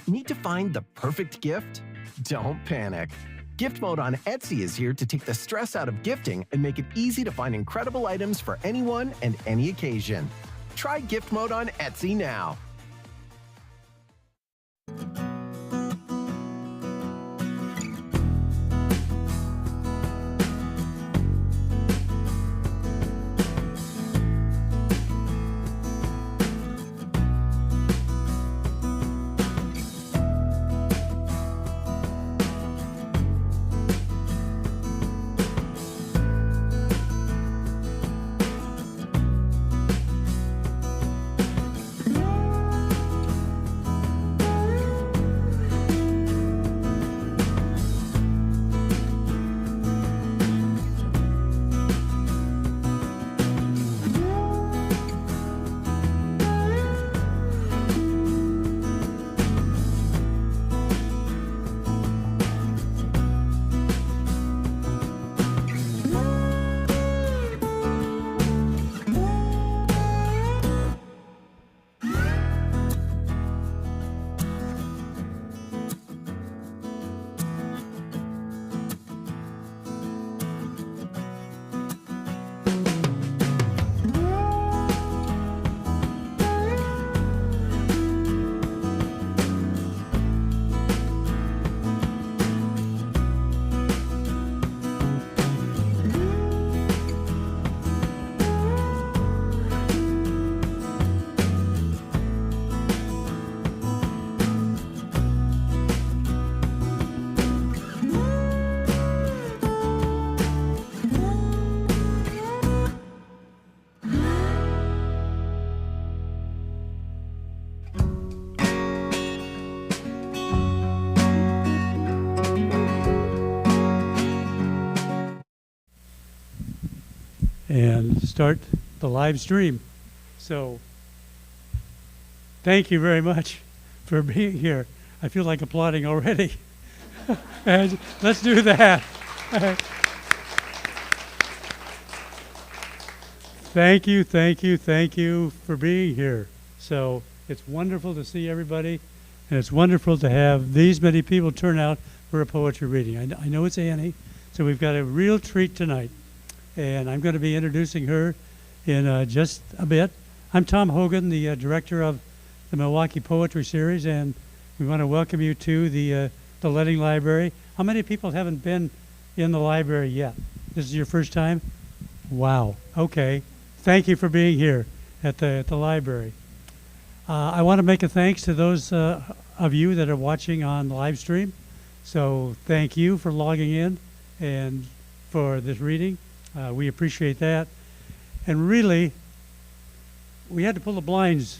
Need to find the perfect gift? Don't panic. Gift Mode on Etsy is here to take the stress out of gifting and make it easy to find incredible items for anyone and any occasion. Try Gift Mode on Etsy now. And start the live stream. So thank you very much for being here. I feel like applauding already. And let's do that. Thank you for being here. So it's wonderful to see everybody, and it's wonderful to have these many people turn out for a poetry reading. I know it's Annie, so we've got a real treat tonight. And I'm going to be introducing her in just a bit. I'm Tom Hogan, the director of the Milwaukie Poetry Series, and we want to welcome you to the Letting Library. How many people haven't been in the library yet? This is your first time? Wow. Okay. Thank you for being here at the library. I want to make a thanks to those of you that are watching on live stream. So thank you for logging in and for this reading. We appreciate that. And really, we had to pull the blinds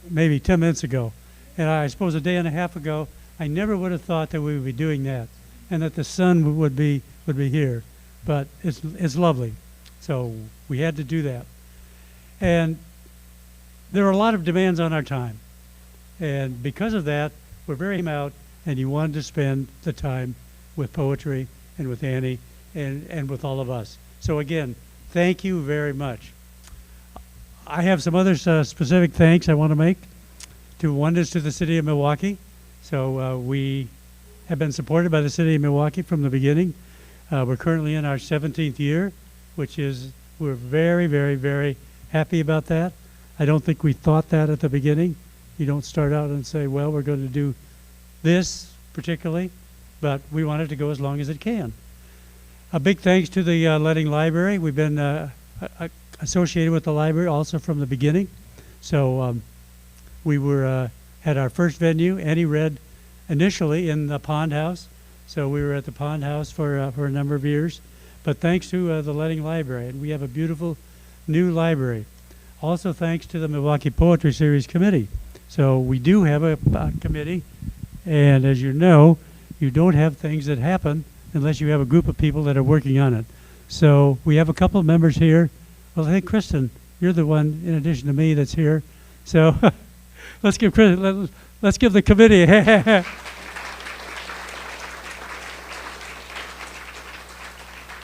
maybe 10 minutes ago. And I suppose a day and a half ago, I never would have thought that we would be doing that and that the sun would be here. But it's lovely. So we had to do that. And there are a lot of demands on our time. And because of that, we're very out, and you wanted to spend the time with poetry and with Annie and with all of us. So again, thank you very much. I have some other specific thanks I want to make. One is to the city of Milwaukie. So we have been supported by the city of Milwaukie from the beginning. We're currently in our 17th year, which is, we're very, very, very happy about that. I don't think we thought that at the beginning. You don't start out and say, well, we're going to do this particularly, but we want it to go as long as it can. A big thanks to the Letting Library. We've been associated with the library also from the beginning. So we were at our first venue. Annie read initially in the Pond House. So we were at the Pond House for a number of years. But thanks to the Letting Library. And we have a beautiful new library. Also thanks to the Milwaukie Poetry Series Committee. So we do have a committee. And as you know, you don't have things that happen unless you have a group of people that are working on it. So we have a couple of members here. Well, I think Kristen, you're the one in addition to me that's here. So let's give the committee a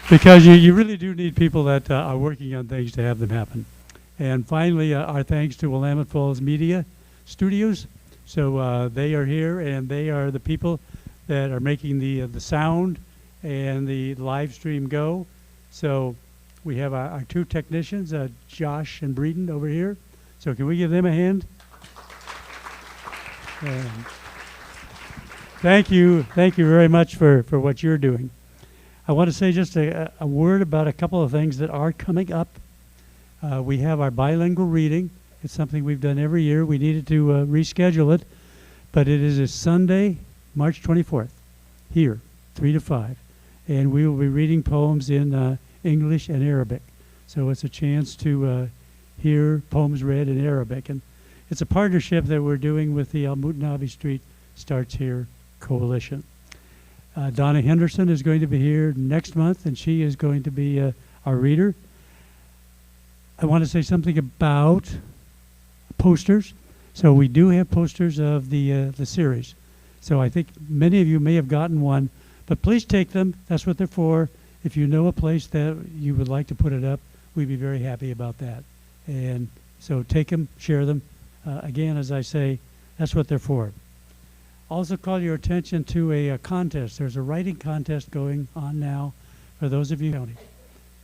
because you really do need people that are working on things to have them happen. And finally, our thanks to Willamette Falls Media Studios So they are here, and they are the people that are making the sound and the live stream go. So we have our two technicians, Josh and Breeden, over here. So can we give them a hand? Thank you very much for what you're doing. I want to say just a word about a couple of things that are coming up. We have our bilingual reading. It's something we've done every year. We needed to reschedule it, but it is a Sunday, March 24th, here, 3 to 5. And we will be reading poems in English and Arabic. So it's a chance to hear poems read in Arabic. And it's a partnership that we're doing with the Al Mutanabi Street Starts Here Coalition. Donna Henderson is going to be here next month, and she is going to be our reader. I want to say something about posters. So we do have posters of the series. So I think many of you may have gotten one, but please take them. That's what they're for. If you know a place that you would like to put it up, we'd be very happy about that. And so take them, share them. Again, as I say, that's what they're for. Also call your attention to a contest. There's a writing contest going on now for those of you in the county.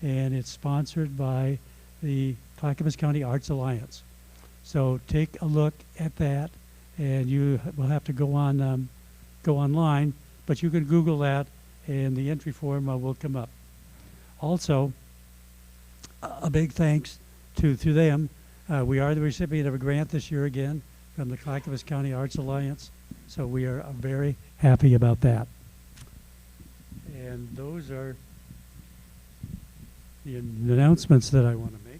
And it's sponsored by the Clackamas County Arts Alliance. So take a look at that, and you will have to go online, but you can Google that, and the entry form will come up. Also, a big thanks to them. We are the recipient of a grant this year again from the Clackamas County Arts Alliance, so we are very happy about that. And those are the announcements that I want to make.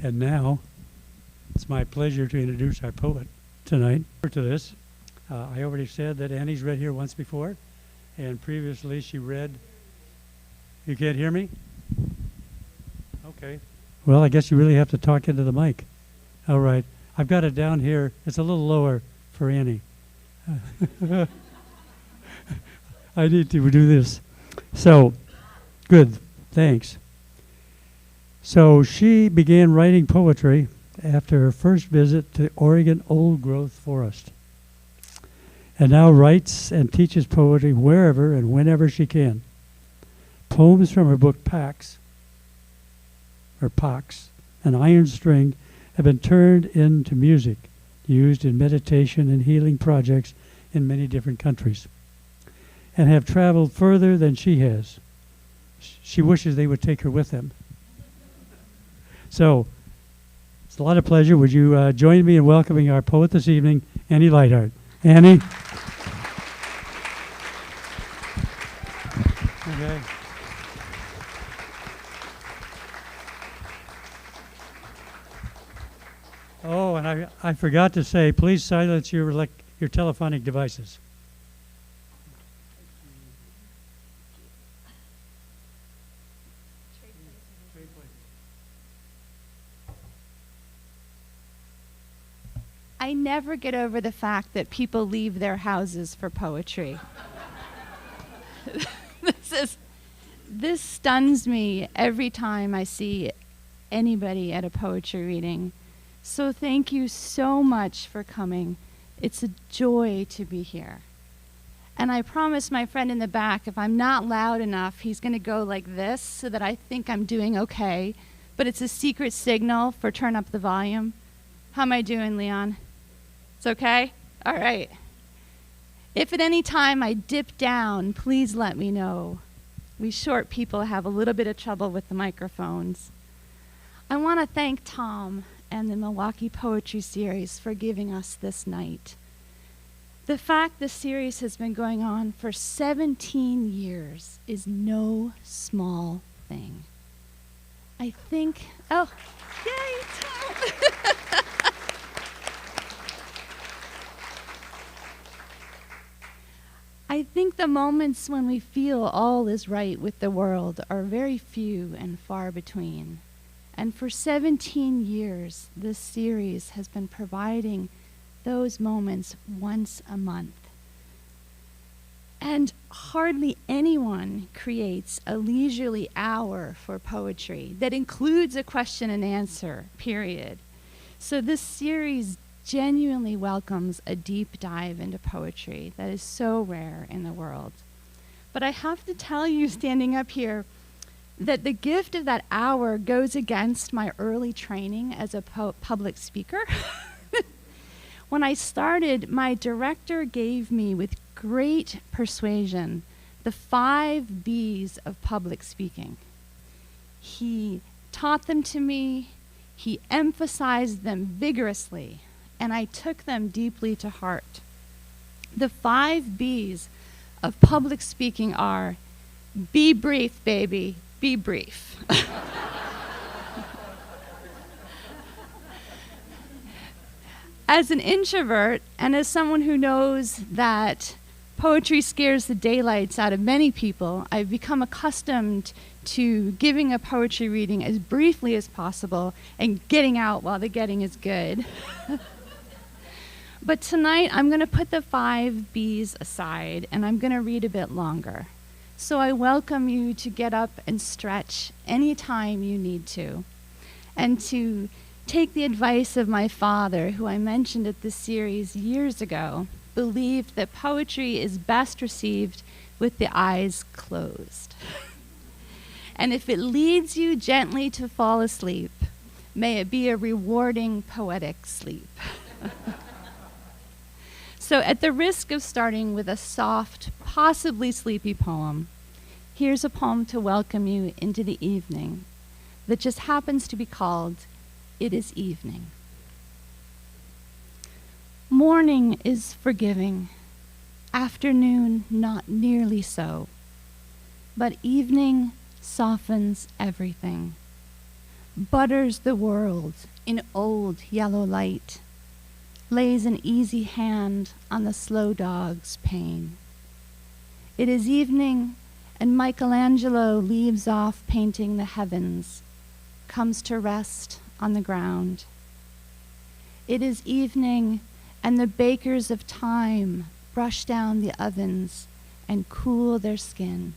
And now, it's my pleasure to introduce our poet tonight. To this, I already said that Annie's read here once before, and previously she read. You can't hear me? Okay. Well, I guess you really have to talk into the mic. All right. I've got it down here. It's a little lower for Annie. I need to do this. So, good. Thanks. So she began writing poetry after her first visit to Oregon Old Growth Forest, and now writes and teaches poetry wherever and whenever she can. Poems from her book Pax, an iron string, have been turned into music, used in meditation and healing projects in many different countries, and have traveled further than she has. She wishes they would take her with them. So, it's a lot of pleasure. Would you join me in welcoming our poet this evening, Annie Lighthart. Annie? Okay. Oh, and I forgot to say, please silence your telephonic devices. I never get over the fact that people leave their houses for poetry. This stuns me every time I see anybody at a poetry reading. So thank you so much for coming. It's a joy to be here. And I promised my friend in the back, if I'm not loud enough, he's going to go like this so that I think I'm doing okay. But it's a secret signal for turn up the volume. How am I doing, Leon? It's okay? All right. If at any time I dip down, please let me know. We short people have a little bit of trouble with the microphones. I want to thank Tom and the Milwaukie Poetry Series for giving us this night. The fact the series has been going on for 17 years is no small thing. I think, oh, yay, Tom! I think the moments when we feel all is right with the world are very few and far between. And for 17 years, this series has been providing those moments once a month. And hardly anyone creates a leisurely hour for poetry that includes a question and answer, period. So this series genuinely welcomes a deep dive into poetry that is so rare in the world. But I have to tell you, standing up here, that the gift of that hour goes against my early training as a public speaker. When I started, my director gave me, with great persuasion, the 5 B's of public speaking. He taught them to me, he emphasized them vigorously, and I took them deeply to heart. The 5 B's of public speaking are: be brief, baby, be brief. As an introvert, and as someone who knows that poetry scares the daylights out of many people, I've become accustomed to giving a poetry reading as briefly as possible and getting out while the getting is good. But tonight, I'm going to put the 5 B's aside, and I'm going to read a bit longer. So I welcome you to get up and stretch anytime you need to, and to take the advice of my father, who I mentioned at this series years ago, believed that poetry is best received with the eyes closed. And if it leads you gently to fall asleep, may it be a rewarding poetic sleep. So at the risk of starting with a soft, possibly sleepy poem, here's a poem to welcome you into the evening that just happens to be called It Is Evening. Morning is forgiving, afternoon not nearly so, but evening softens everything, butters the world in old yellow light, lays an easy hand on the slow dog's pain. It is evening, and Michelangelo leaves off painting the heavens, comes to rest on the ground. It is evening, and the bakers of time brush down the ovens and cool their skin.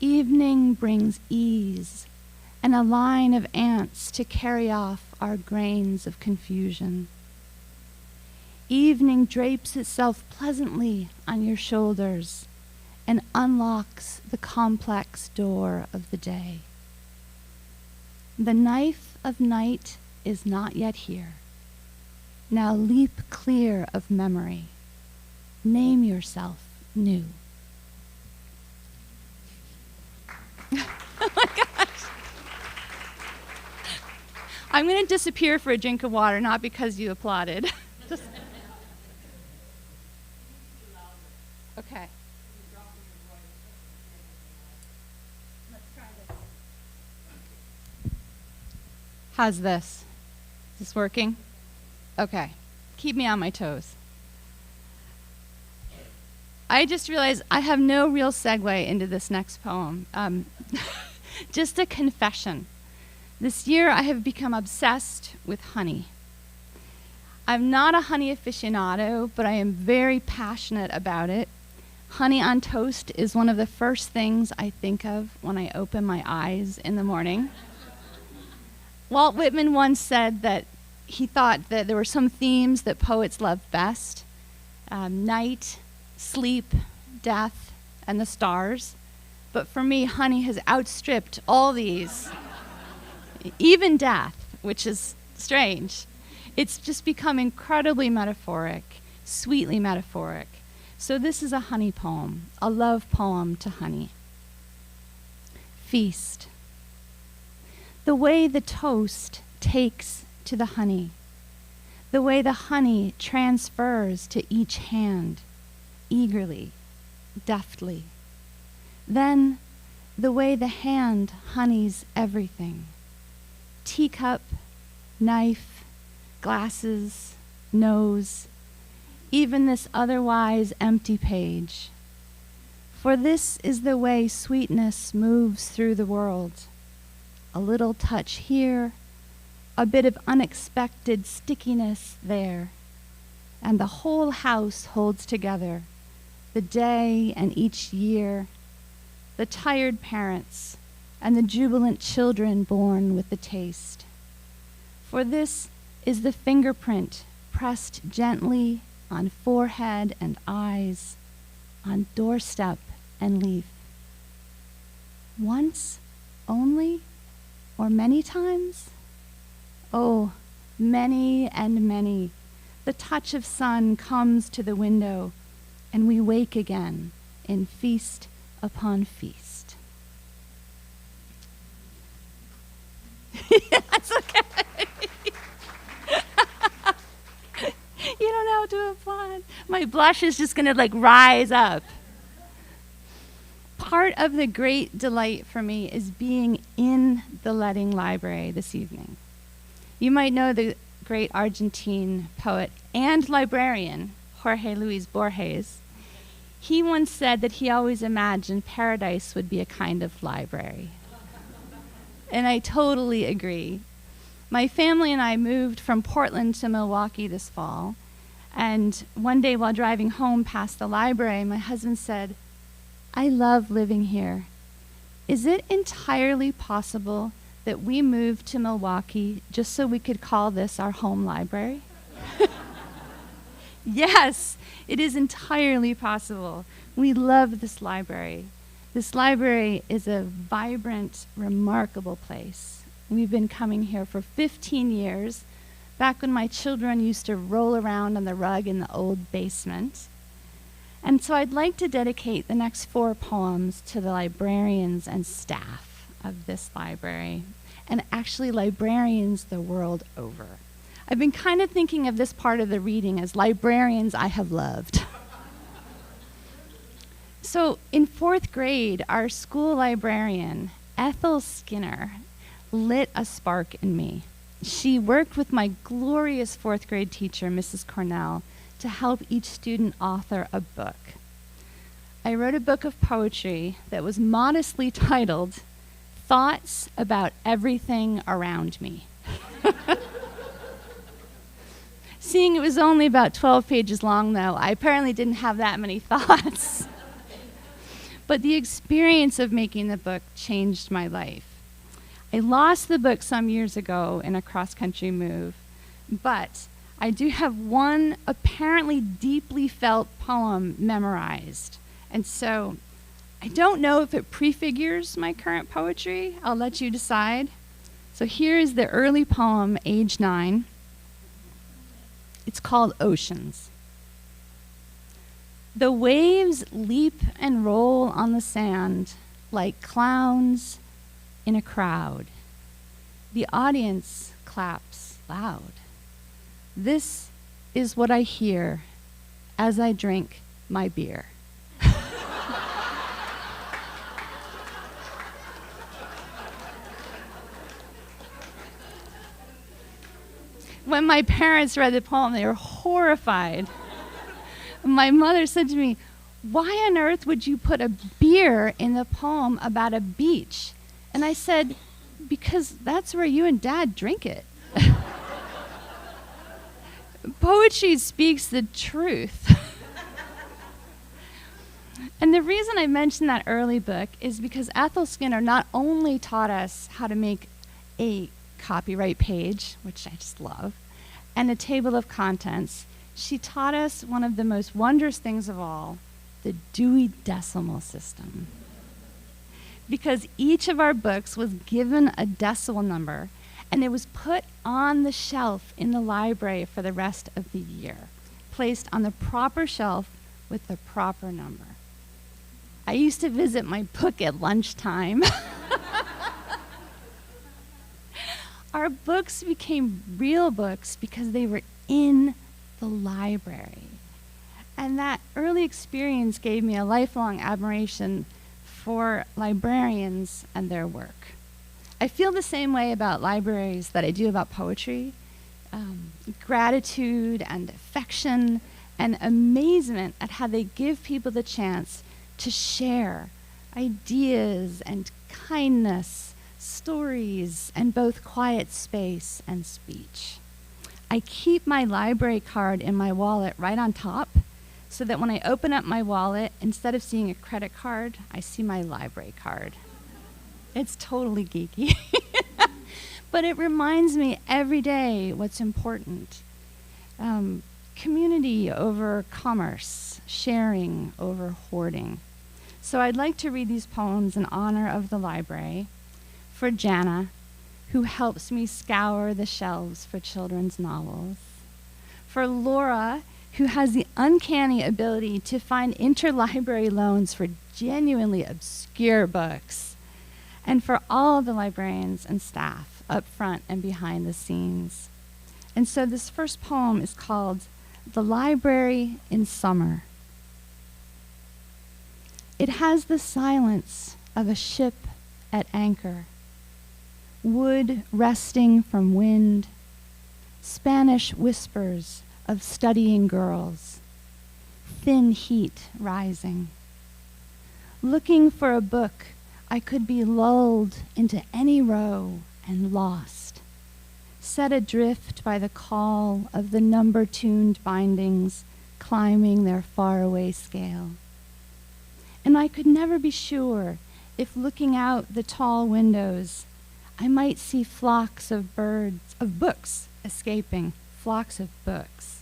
Evening brings ease and a line of ants to carry off our grains of confusion. Evening drapes itself pleasantly on your shoulders and unlocks the complex door of the day. The knife of night is not yet here. Now leap clear of memory. Name yourself new. Oh my gosh. I'm going to disappear for a drink of water, not because you applauded. Just... Okay. Let's try this. How's this? Is this working? Okay. Keep me on my toes. I just realized I have no real segue into this next poem. Just a confession. This year I have become obsessed with honey. I'm not a honey aficionado, but I am very passionate about it. Honey on toast is one of the first things I think of when I open my eyes in the morning. Walt Whitman once said that he thought that there were some themes that poets loved best: night, sleep, death, and the stars. But for me, honey has outstripped all these, even death, which is strange. It's just become incredibly metaphoric, sweetly metaphoric. So this is a honey poem, a love poem to honey. Feast. The way the toast takes to the honey, the way the honey transfers to each hand, eagerly, deftly. Then the way the hand honeys everything: teacup, knife, glasses, nose, even this otherwise empty page. For this is the way sweetness moves through the world. A little touch here, a bit of unexpected stickiness there, and the whole house holds together the day and each year, the tired parents, and the jubilant children born with the taste. For this is the fingerprint pressed gently on forehead and eyes, on doorstep and leaf. Once only, or many times? Oh, many and many. The touch of sun comes to the window, and we wake again in feast upon feast. That's okay. You don't have to applaud. My blush is just going to rise up. Part of the great delight for me is being in the Letting Library this evening. You might know the great Argentine poet and librarian, Jorge Luis Borges. He once said that he always imagined paradise would be a kind of library. And I totally agree. My family and I moved from Portland to Milwaukie this fall, and one day while driving home past the library, my husband said, "I love living here. Is it entirely possible that we moved to Milwaukie just so we could call this our home library?" Yes, it is entirely possible. We love this library. This library is a vibrant, remarkable place. We've been coming here for 15 years, back when my children used to roll around on the rug in the old basement. And so I'd like to dedicate the next 4 poems to the librarians and staff of this library, and actually librarians the world over. I've been kind of thinking of this part of the reading as librarians I have loved. So in 4th grade, our school librarian, Ethel Skinner, lit a spark in me. She worked with my glorious 4th grade teacher, Mrs. Cornell, to help each student author a book. I wrote a book of poetry that was modestly titled, Thoughts About Everything Around Me. Seeing it was only about 12 pages long, though, I apparently didn't have that many thoughts. But the experience of making the book changed my life. I lost the book some years ago in a cross-country move, but I do have one apparently deeply felt poem memorized. And so I don't know if it prefigures my current poetry. I'll let you decide. So here is the early poem, age 9. It's called Oceans. The waves leap and roll on the sand like clowns in a crowd. The audience claps loud. This is what I hear as I drink my beer. When my parents read the poem, they were horrified. My mother said to me, "Why on earth would you put a beer in the poem about a beach?" And I said, "Because that's where you and Dad drink it." Poetry speaks the truth. And the reason I mentioned that early book is because Ethel Skinner not only taught us how to make a copyright page, which I just love, and a table of contents, she taught us one of the most wondrous things of all, the Dewey Decimal System. Because each of our books was given a decimal number, and it was put on the shelf in the library for the rest of the year, placed on the proper shelf with the proper number. I used to visit my book at lunchtime. Our books became real books because they were in the library. And that early experience gave me a lifelong admiration for librarians and their work. I feel the same way about libraries that I do about poetry. Gratitude and affection and amazement at how they give people the chance to share ideas and kindness, stories, and both quiet space and speech. I keep my library card in my wallet right on top so that when I open up my wallet, instead of seeing a credit card, I see my library card. It's totally geeky. But it reminds me every day what's important. Community over commerce, sharing over hoarding. So I'd like to read these poems in honor of the library, for Jana, who helps me scour the shelves for children's novels, for Laura, who has the uncanny ability to find interlibrary loans for genuinely obscure books, and for all of the librarians and staff up front and behind the scenes. And so this first poem is called The Library in Summer. It has the silence of a ship at anchor, wood resting from wind, Spanish whispers of studying girls, thin heat rising. Looking for a book, I could be lulled into any row and lost, set adrift by the call of the number-tuned bindings climbing their faraway scale. And I could never be sure if looking out the tall windows, I might see flocks of books escaping, flocks of books,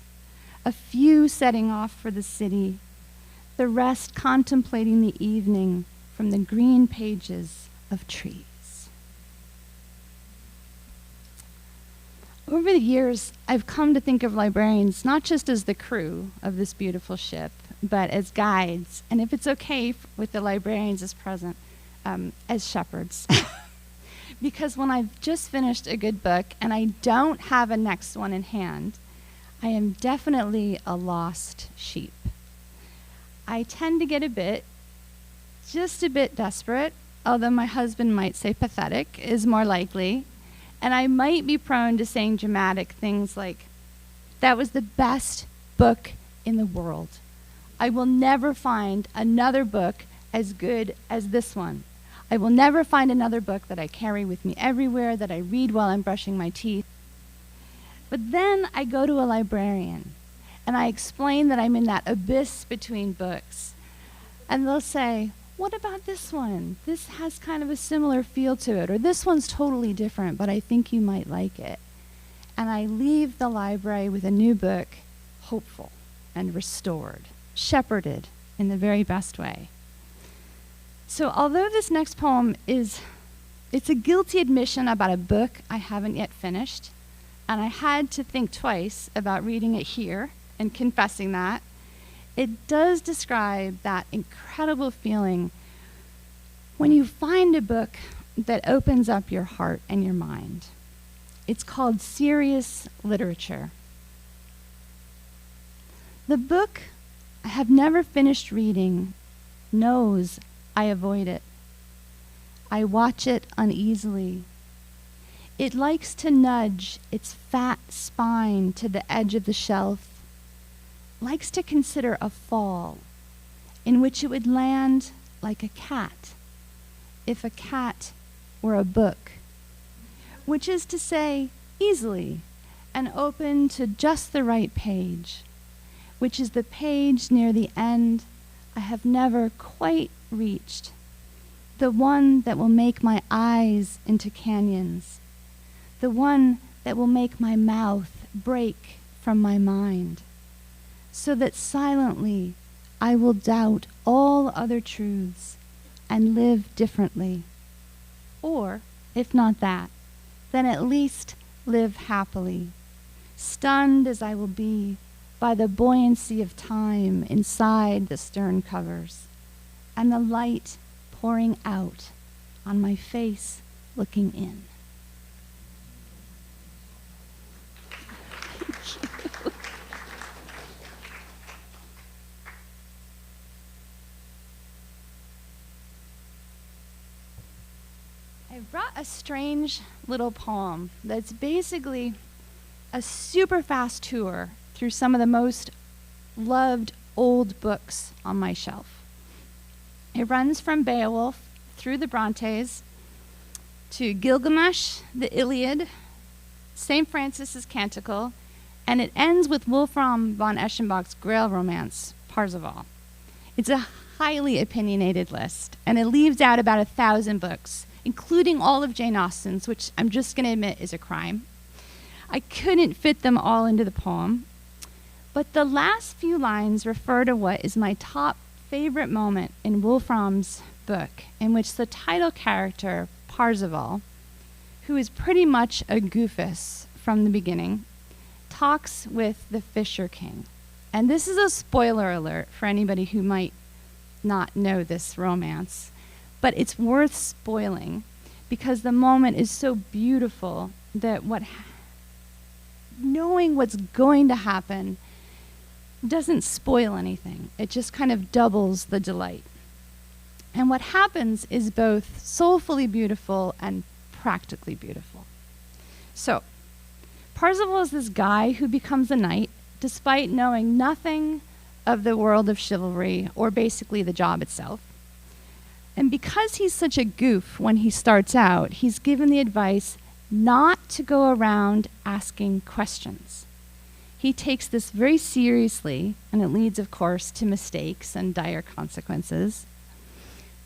a few setting off for the city, the rest contemplating the evening from the green pages of trees. Over the years, I've come to think of librarians not just as the crew of this beautiful ship, but as guides, and if it's okay with the librarians as present, as shepherds. Because when I've just finished a good book and I don't have a next one in hand, I am definitely a lost sheep. I tend to get just a bit desperate, although my husband might say pathetic is more likely, and I might be prone to saying dramatic things like, that was the best book in the world. I will never find another book as good as this one. I will never find another book that I carry with me everywhere, that I read while I'm brushing my teeth. But then I go to a librarian, and I explain that I'm in that abyss between books. And they'll say, what about this one? This has kind of a similar feel to it, or this one's totally different, but I think you might like it. And I leave the library with a new book, hopeful and restored, shepherded in the very best way. So although this next poem it's a guilty admission about a book I haven't yet finished, and I had to think twice about reading it here and confessing that, it does describe that incredible feeling when you find a book that opens up your heart and your mind. It's called serious literature. The book I have never finished reading knows I avoid it. I watch it uneasily. It likes to nudge its fat spine to the edge of the shelf, likes to consider a fall in which it would land like a cat if a cat were a book, which is to say easily and open to just the right page, which is the page near the end I have never quite reached, the one that will make my eyes into canyons, the one that will make my mouth break from my mind, so that silently I will doubt all other truths and live differently. Or, if not that, then at least live happily, stunned as I will be by the buoyancy of time inside the stern covers, and the light pouring out on my face looking in. I brought a strange little poem that's basically a super fast tour through some of the most loved old books on my shelf. It runs from Beowulf through the Brontes to Gilgamesh, the Iliad, St. Francis's Canticle, and it ends with Wolfram von Eschenbach's Grail Romance, Parzival. It's a highly opinionated list, and it leaves out about 1,000 books, including all of Jane Austen's, which I'm just going to admit is a crime. I couldn't fit them all into the poem, but the last few lines refer to what is my top favorite moment in Wolfram's book, in which the title character, Parzival, who is pretty much a goofus from the beginning, talks with the Fisher King. And this is a spoiler alert for anybody who might not know this romance, but it's worth spoiling because the moment is so beautiful that knowing what's going to happen doesn't spoil anything. It just kind of doubles the delight. And what happens is both soulfully beautiful and practically beautiful. So, Parzival is this guy who becomes a knight despite knowing nothing of the world of chivalry or basically the job itself. And because he's such a goof when he starts out, he's given the advice not to go around asking questions. He takes this very seriously, and it leads, of course, to mistakes and dire consequences.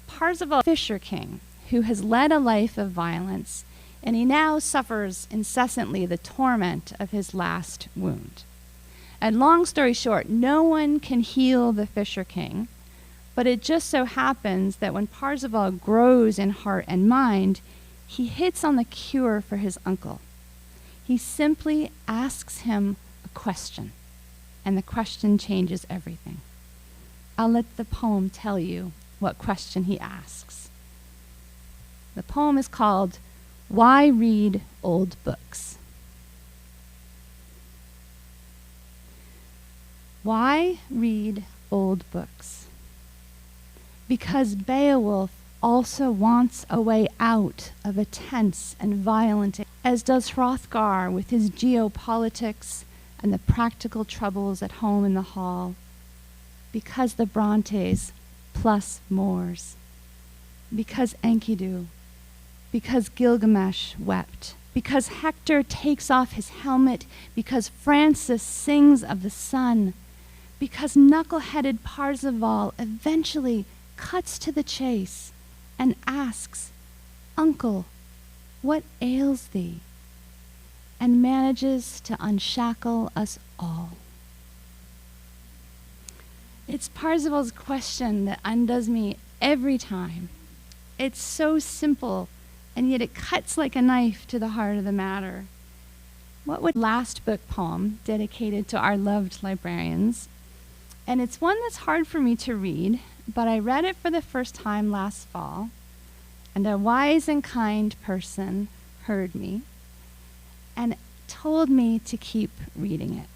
Parzival, Fisher King, who has led a life of violence, and he now suffers incessantly the torment of his last wound. And long story short, no one can heal the Fisher King, but it just so happens that when Parzival grows in heart and mind, he hits on the cure for his uncle. He simply asks him a question, and the question changes everything. I'll let the poem tell you what question he asks. The poem is called Why Read Old Books? Why read old books? Because Beowulf also wants a way out of a tense and violent, as does Hrothgar with his geopolitics and the practical troubles at home in the hall. Because the Brontes plus Moors. Because Enkidu. Because Gilgamesh wept. Because Hector takes off his helmet. Because Francis sings of the sun. Because knuckle-headed Parzival eventually cuts to the chase and asks, Uncle, what ails thee? And manages to unshackle us all. It's Parzival's question that undoes me every time. It's so simple, and yet it cuts like a knife to the heart of the matter. What would last book poem dedicated to our loved librarians? And it's one that's hard for me to read, but I read it for the first time last fall, and a wise and kind person heard me and told me to keep reading it.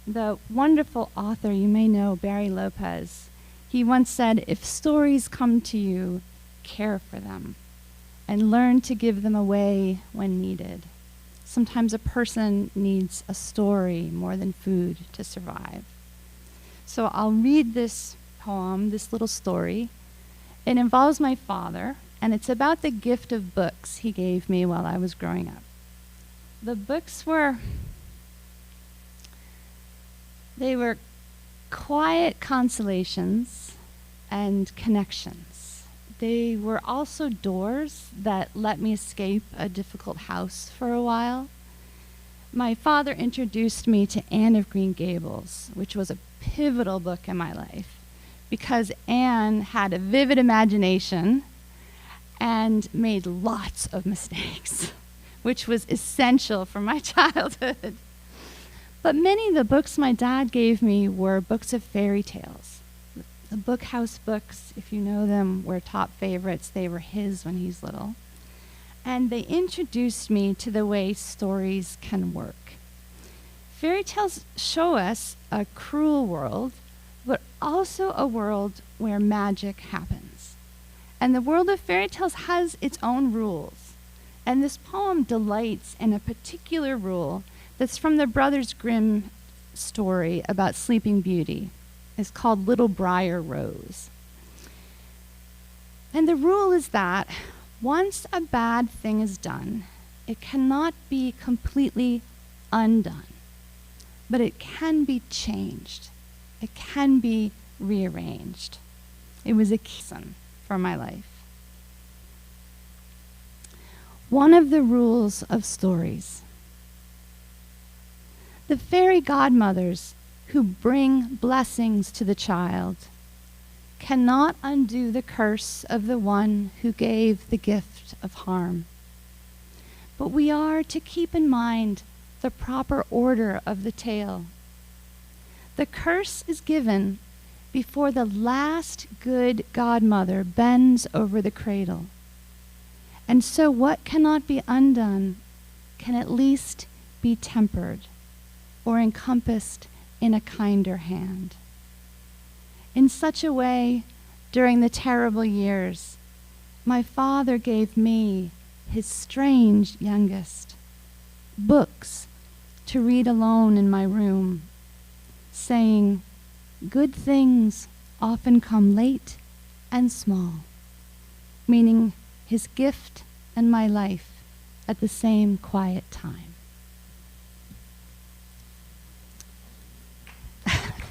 The wonderful author you may know, Barry Lopez, he once said, if stories come to you, care for them and learn to give them away when needed. Sometimes a person needs a story more than food to survive. So I'll read this poem, this little story. It involves my father, and it's about the gift of books he gave me while I was growing up. The books were quiet consolations and connections. They were also doors that let me escape a difficult house for a while. My father introduced me to Anne of Green Gables, which was a pivotal book in my life because Anne had a vivid imagination and made lots of mistakes, which was essential for my childhood. But many of the books my dad gave me were books of fairy tales. The Bookhouse books, if you know them, were top favorites. They were his when he's little. And they introduced me to the way stories can work. Fairy tales show us a cruel world, but also a world where magic happens. And the world of fairy tales has its own rules. And this poem delights in a particular rule that's from the Brothers Grimm story about Sleeping Beauty. It's called Little Briar Rose. And the rule is that once a bad thing is done, it cannot be completely undone, but it can be changed. It can be rearranged. It was a key lesson for my life. One of the rules of stories. The fairy godmothers who bring blessings to the child cannot undo the curse of the one who gave the gift of harm. But we are to keep in mind the proper order of the tale. The curse is given before the last good godmother bends over the cradle. And so what cannot be undone can at least be tempered or encompassed in a kinder hand. In such a way, during the terrible years, my father gave me, his strange youngest, books to read alone in my room, saying, "Good things often come late and small," meaning his gift and my life at the same quiet time.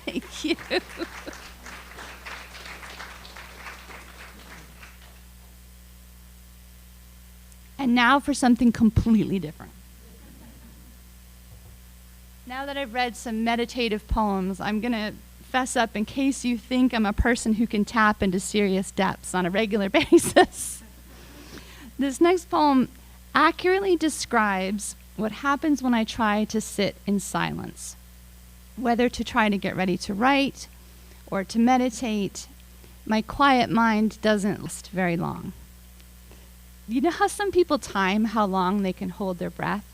Thank you. And now for something completely different. Now that I've read some meditative poems, I'm going to fess up in case you think I'm a person who can tap into serious depths on a regular basis. This next poem accurately describes what happens when I try to sit in silence, whether to try to get ready to write or to meditate. My quiet mind doesn't last very long. You know how some people time how long they can hold their breath?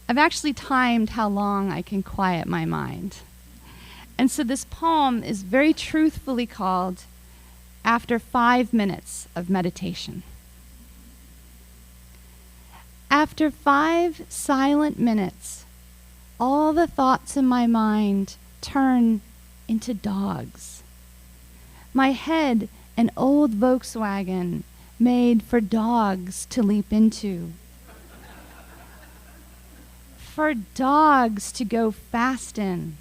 I've actually timed how long I can quiet my mind. And so this poem is very truthfully called After 5 Minutes of Meditation. After 5 silent minutes, all the thoughts in my mind turn into dogs. My head, an old Volkswagen made for dogs to leap into, for dogs to go fast in,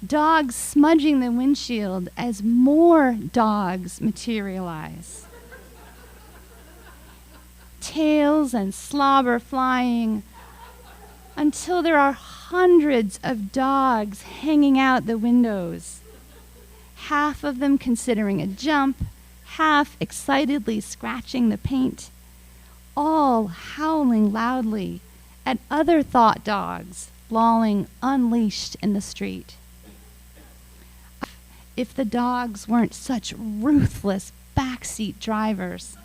dogs smudging the windshield as more dogs materialize, tails and slobber flying until there are hundreds of dogs hanging out the windows, half of them considering a jump, half excitedly scratching the paint, all howling loudly at other thought dogs lolling unleashed in the street. If the dogs weren't such ruthless backseat drivers.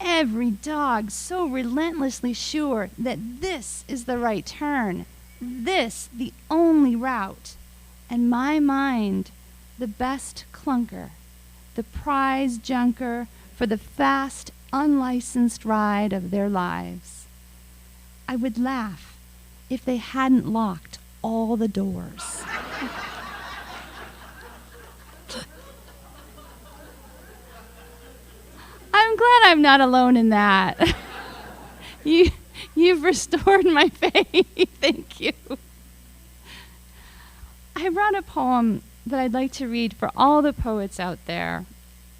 Every dog so relentlessly sure that this is the right turn, this the only route, and my mind the best clunker, the prize junker for the fast, unlicensed ride of their lives. I would laugh if they hadn't locked all the doors. I'm glad I'm not alone in that. You've restored my faith. Thank you. I brought a poem that I'd like to read for all the poets out there,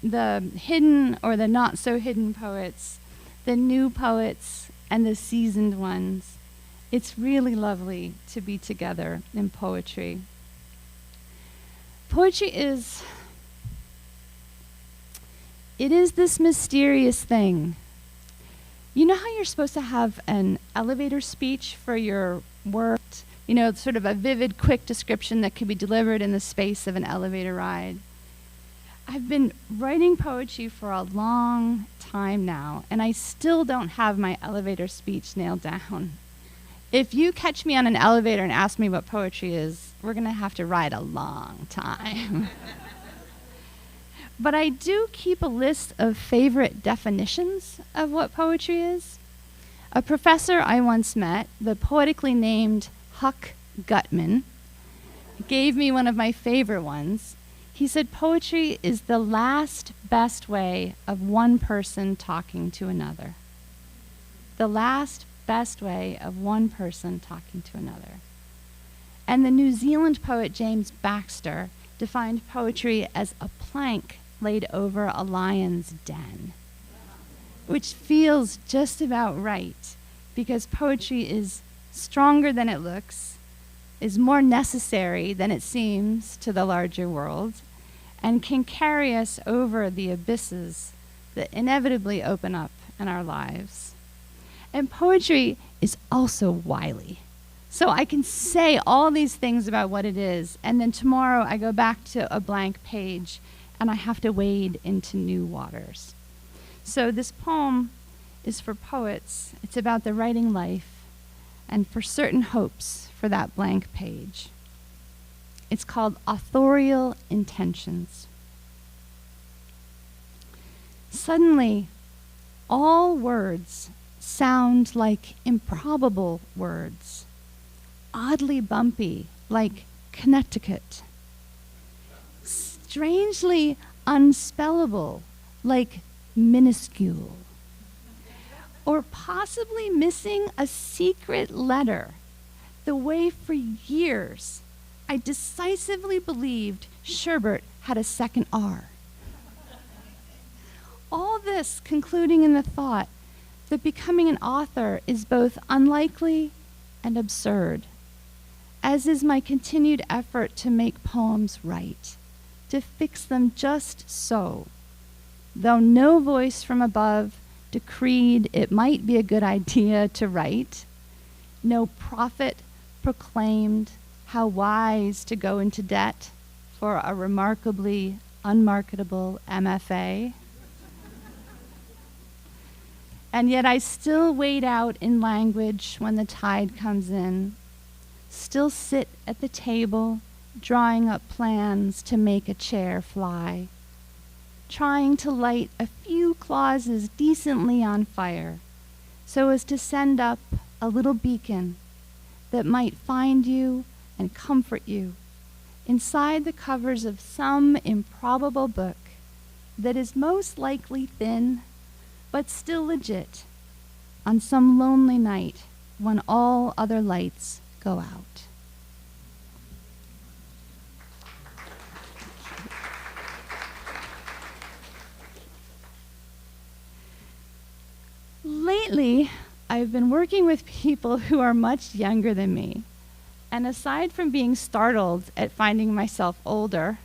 the hidden or the not so hidden poets, the new poets and the seasoned ones. It's really lovely to be together in poetry. Poetry is this mysterious thing. You know how you're supposed to have an elevator speech for your work? You know, sort of a vivid, quick description that could be delivered in the space of an elevator ride. I've been writing poetry for a long time now, and I still don't have my elevator speech nailed down. If you catch me on an elevator and ask me what poetry is, we're going to have to ride a long time. But I do keep a list of favorite definitions of what poetry is. A professor I once met, the poetically named Huck Gutman, gave me one of my favorite ones. He said poetry is the last best way of one person talking to another. The last best way of one person talking to another. And the New Zealand poet James Baxter defined poetry as a plank laid over a lion's den, which feels just about right, because poetry is stronger than it looks, is more necessary than it seems to the larger world, and can carry us over the abysses that inevitably open up in our lives. And poetry is also wily. So I can say all these things about what it is, and then tomorrow I go back to a blank page and I have to wade into new waters. So this poem is for poets. It's about the writing life and for certain hopes for that blank page. It's called Authorial Intentions. Suddenly, all words sound like improbable words, oddly bumpy, like Connecticut, strangely unspellable, like minuscule, or possibly missing a secret letter, the way for years I decisively believed Sherbert had a second R. All this concluding in the thought that becoming an author is both unlikely and absurd, as is my continued effort to make poems right, to fix them just so, though no voice from above decreed it might be a good idea to write, no prophet proclaimed how wise to go into debt for a remarkably unmarketable MFA. And yet I still wade out in language when the tide comes in, still sit at the table drawing up plans to make a chair fly, trying to light a few clauses decently on fire so as to send up a little beacon that might find you and comfort you inside the covers of some improbable book that is most likely thin but still legit on some lonely night when all other lights go out. Lately, I've been working with people who are much younger than me, and aside from being startled at finding myself older,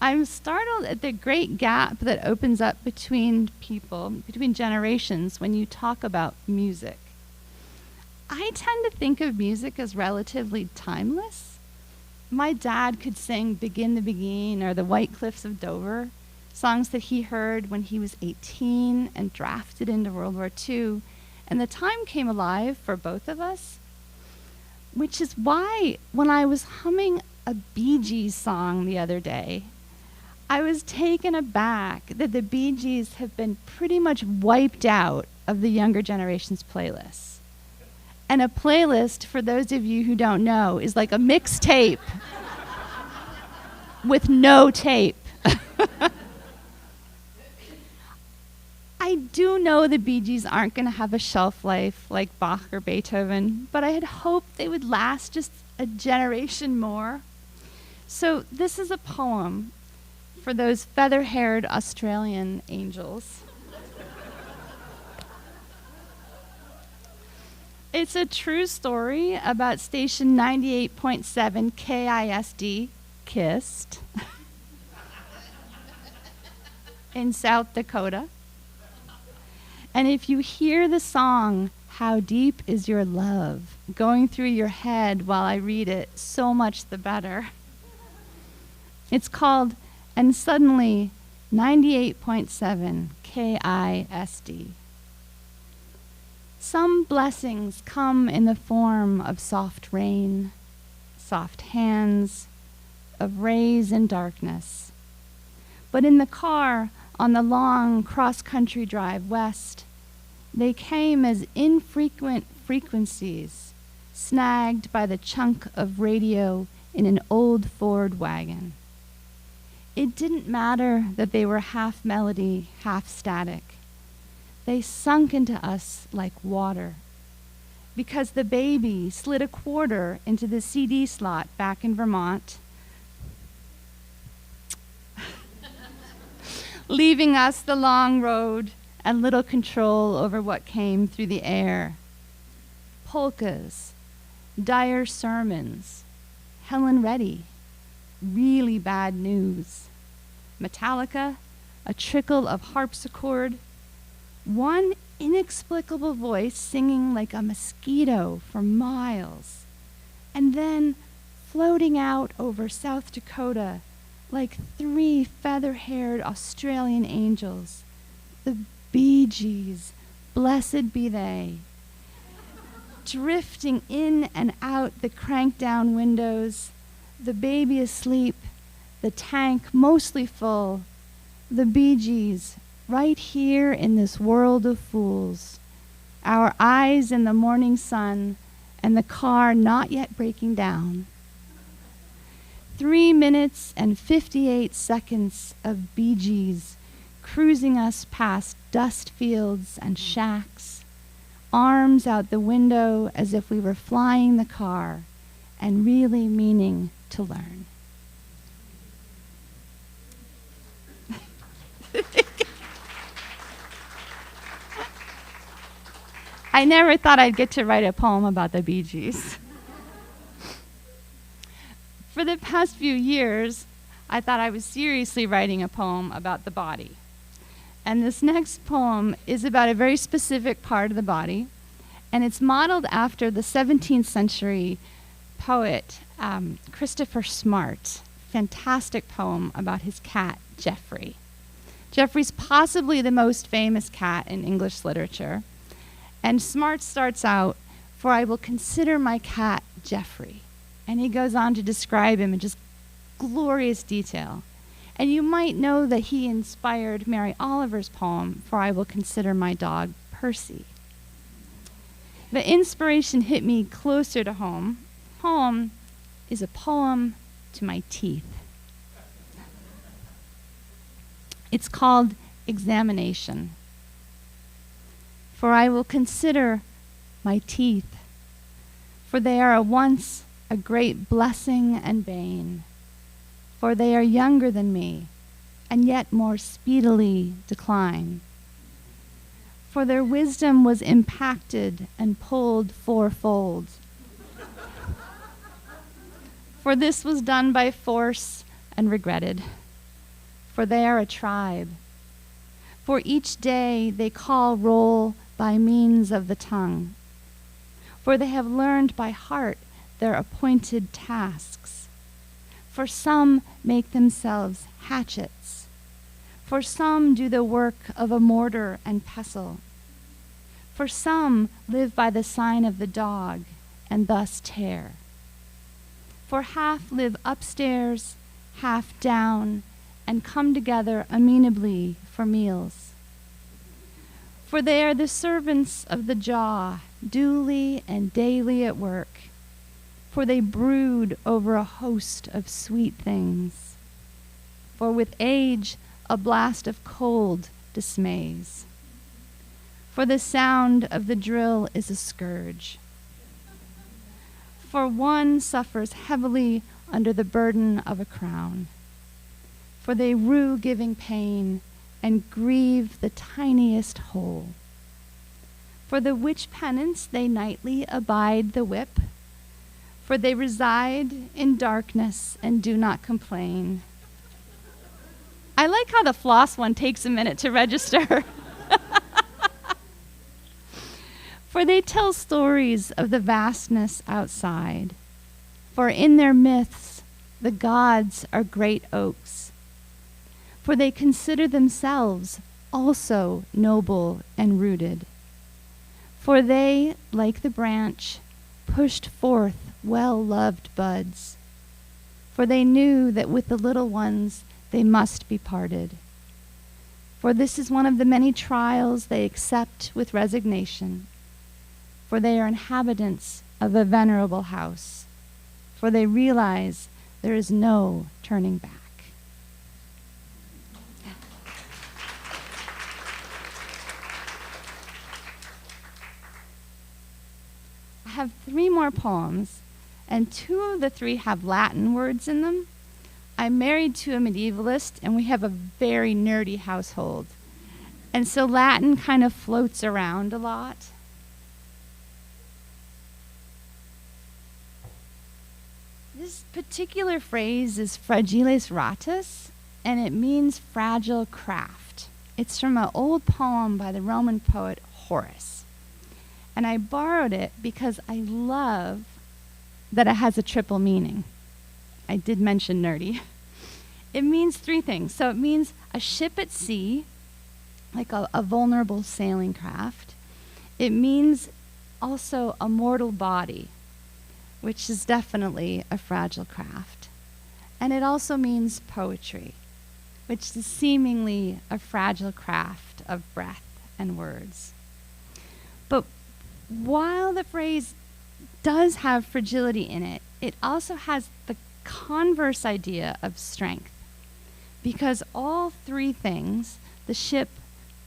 I'm startled at the great gap that opens up between people, between generations, when you talk about music. I tend to think of music as relatively timeless. My dad could sing Begin the Beguine or The White Cliffs of Dover, songs that he heard when he was 18 and drafted into World War II, and the time came alive for both of us, which is why when I was humming a Bee Gees song the other day, I was taken aback that the Bee Gees have been pretty much wiped out of the younger generation's playlists. And a playlist, for those of you who don't know, is like a mixtape with no tape. I do know the Bee Gees aren't going to have a shelf life like Bach or Beethoven, but I had hoped they would last just a generation more. So this is a poem for those feather-haired Australian angels. It's a true story about station 98.7 KISD, KIST, in South Dakota. And if you hear the song, How Deep Is Your Love, going through your head while I read it, so much the better. It's called And Suddenly 98.7 KISD. Some blessings come in the form of soft rain, soft hands, of rays in darkness. But in the car on the long cross-country drive west, they came as infrequent frequencies, snagged by the chunk of radio in an old Ford wagon. It didn't matter that they were half melody, half static. They sunk into us like water. because the baby slid a quarter into the CD slot back in Vermont, leaving us the long road and little control over what came through the air. Polkas, dire sermons, Helen Reddy, really bad news, Metallica, a trickle of harpsichord, one inexplicable voice singing like a mosquito for miles, and then floating out over South Dakota like 3 feather-haired Australian angels, the Bee Gees, blessed be they, drifting in and out the crank-down windows, the baby asleep, the tank mostly full, the Bee Gees right here in this world of fools, our eyes in the morning sun and the car not yet breaking down. 3 minutes and 58 seconds of Bee Gees cruising us past dust fields and shacks, arms out the window as if we were flying the car and really meaning to learn. I never thought I'd get to write a poem about the Bee Gees. For the past few years, I thought I was seriously writing a poem about the body. And this next poem is about a very specific part of the body, and it's modeled after the 17th century poet Christopher Smart. Fantastic poem about his cat, Geoffrey. Geoffrey's possibly the most famous cat in English literature. And Smart starts out, "For I will consider my cat, Geoffrey." And he goes on to describe him in just glorious detail. And you might know that he inspired Mary Oliver's poem, "For I will consider my dog, Percy." The inspiration hit me closer to home. Poem is a poem to my teeth. It's called Examination. For I will consider my teeth, for they are once a great blessing and bane, for they are younger than me, and yet more speedily decline. For their wisdom was impacted and pulled fourfold. For this was done by force and regretted, for they are a tribe. For each day they call roll by means of the tongue. For they have learned by heart their appointed tasks. For some make themselves hatchets. For some do the work of a mortar and pestle. For some live by the sign of the dog and thus tear. For half live upstairs, half down, and come together amenably for meals. For they are the servants of the jaw, duly and daily at work. For they brood over a host of sweet things. For with age a blast of cold dismays. For the sound of the drill is a scourge. For one suffers heavily under the burden of a crown. For they rue giving pain and grieve the tiniest hole. For the which penance they nightly abide the whip. For they reside in darkness and do not complain. I like how the floss one takes a minute to register. For they tell stories of the vastness outside. For in their myths the gods are great oaks. For they consider themselves also noble and rooted. For they, like the branch, pushed forth well-loved buds. For they knew that with the little ones they must be parted. For this is one of the many trials they accept with resignation. For they are inhabitants of a venerable house. For they realize there is no turning back. have 3 more poems, and 2 of the 3 have Latin words in them. I'm married to a medievalist, and we have a very nerdy household. And so Latin kind of floats around a lot. This particular phrase is fragiles ratus, and it means fragile craft. It's from an old poem by the Roman poet Horace. And I borrowed it because I love that it has a triple meaning. I did mention nerdy. It means 3 things. So it means a ship at sea, like a vulnerable sailing craft. It means also a mortal body, which is definitely a fragile craft. And it also means poetry, which is seemingly a fragile craft of breath and words. But while the phrase does have fragility in it, it also has the converse idea of strength. Because all 3 things, the ship,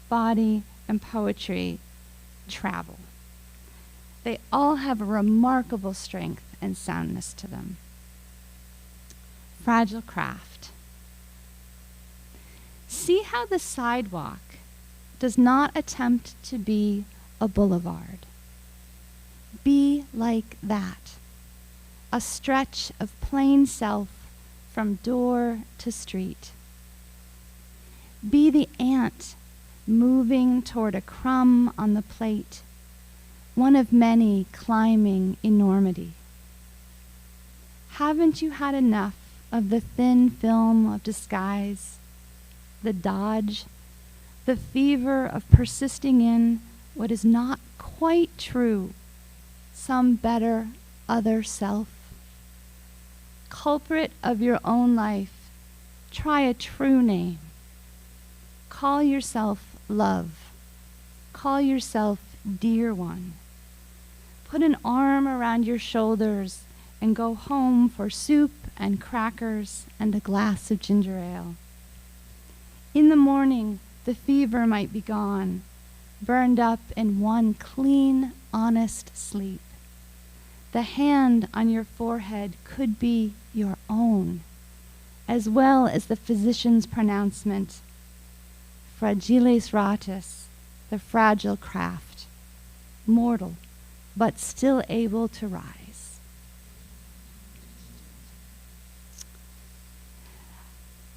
body, and poetry, travel. They all have a remarkable strength and soundness to them. Fragile craft. See how the sidewalk does not attempt to be a boulevard. Be like that, a stretch of plain self from door to street. Be the ant moving toward a crumb on the plate, one of many climbing enormity. Haven't you had enough of the thin film of disguise, the dodge, the fever of persisting in what is not quite true, some better other self? Culprit of your own life, try a true name. Call yourself love. Call yourself dear one. Put an arm around your shoulders and go home for soup and crackers and a glass of ginger ale. In the morning, the fever might be gone, burned up in one clean, honest sleep. The hand on your forehead could be your own, as well as the physician's pronouncement, fragiles ratus, the fragile craft, mortal, but still able to rise.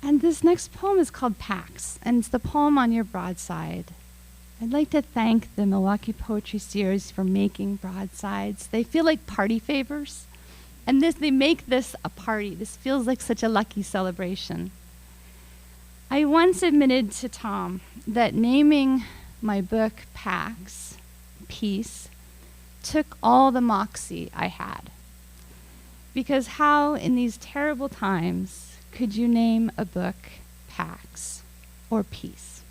And this next poem is called Pax, and it's the poem on your broadside. I'd like to thank the Milwaukie Poetry Series for making broadsides. They feel like party favors, and they make this a party. This feels like such a lucky celebration. I once admitted to Tom that naming my book Pax, Peace, took all the moxie I had. Because how in these terrible times could you name a book Pax or Peace?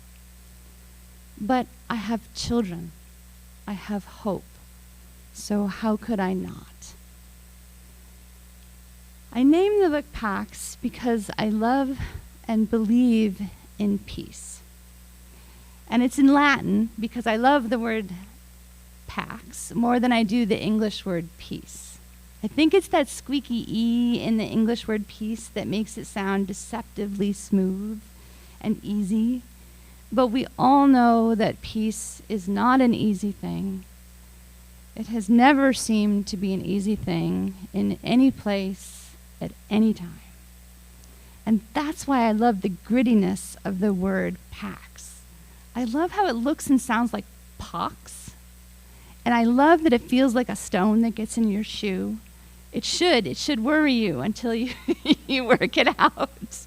But I have children. I have hope. So how could I not? I named the book Pax because I love and believe in peace. And it's in Latin because I love the word pax more than I do the English word peace. I think it's that squeaky E in the English word peace that makes it sound deceptively smooth and easy. But we all know that peace is not an easy thing. It has never seemed to be an easy thing in any place at any time. And that's why I love the grittiness of the word pax. I love how it looks and sounds like pox. And I love that it feels like a stone that gets in your shoe. It should worry you until you, you work it out.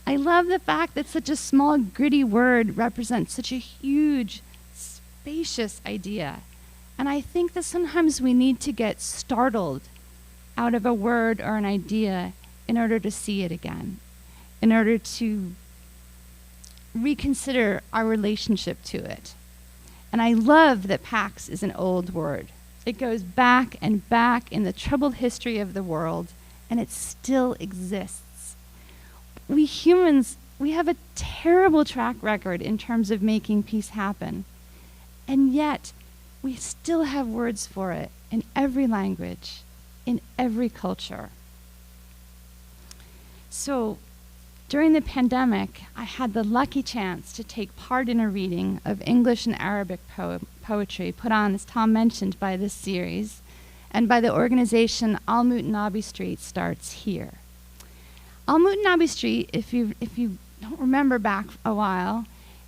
I love the fact that such a small, gritty word represents such a huge, spacious idea. And I think that sometimes we need to get startled out of a word or an idea in order to see it again, in order to reconsider our relationship to it. And I love that Pax is an old word. It goes back and back in the troubled history of the world, and it still exists. We humans, we have a terrible track record in terms of making peace happen. And yet, we still have words for it, in every language, in every culture. So during the pandemic, I had the lucky chance to take part in a reading of English and Arabic poetry put on, as Tom mentioned, by this series and by the organization Al Mutanabi Street Starts Here. Al Mutanabi Street, if you don't remember back a while,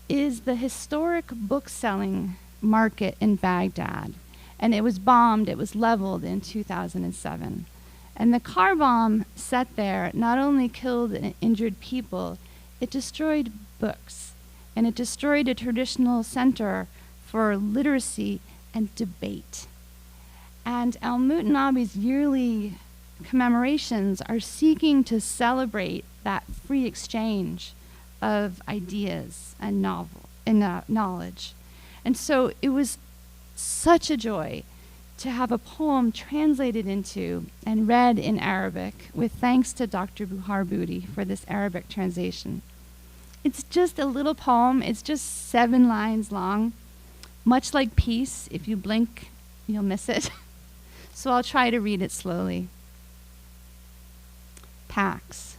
is the historic book-selling market in Baghdad. And it was bombed, it was leveled in 2007. And the car bomb set there not only killed and injured people, it destroyed books. And it destroyed a traditional center for literacy and debate. And Al Mutanabi's yearly commemorations are seeking to celebrate that free exchange of ideas and knowledge. And so it was such a joy to have a poem translated into and read in Arabic, with thanks to Dr. Buhar Budi for this Arabic translation. It's just a little poem. It's just 7 lines long, much like peace. If you blink, you'll miss it. So I'll try to read it slowly. Pax.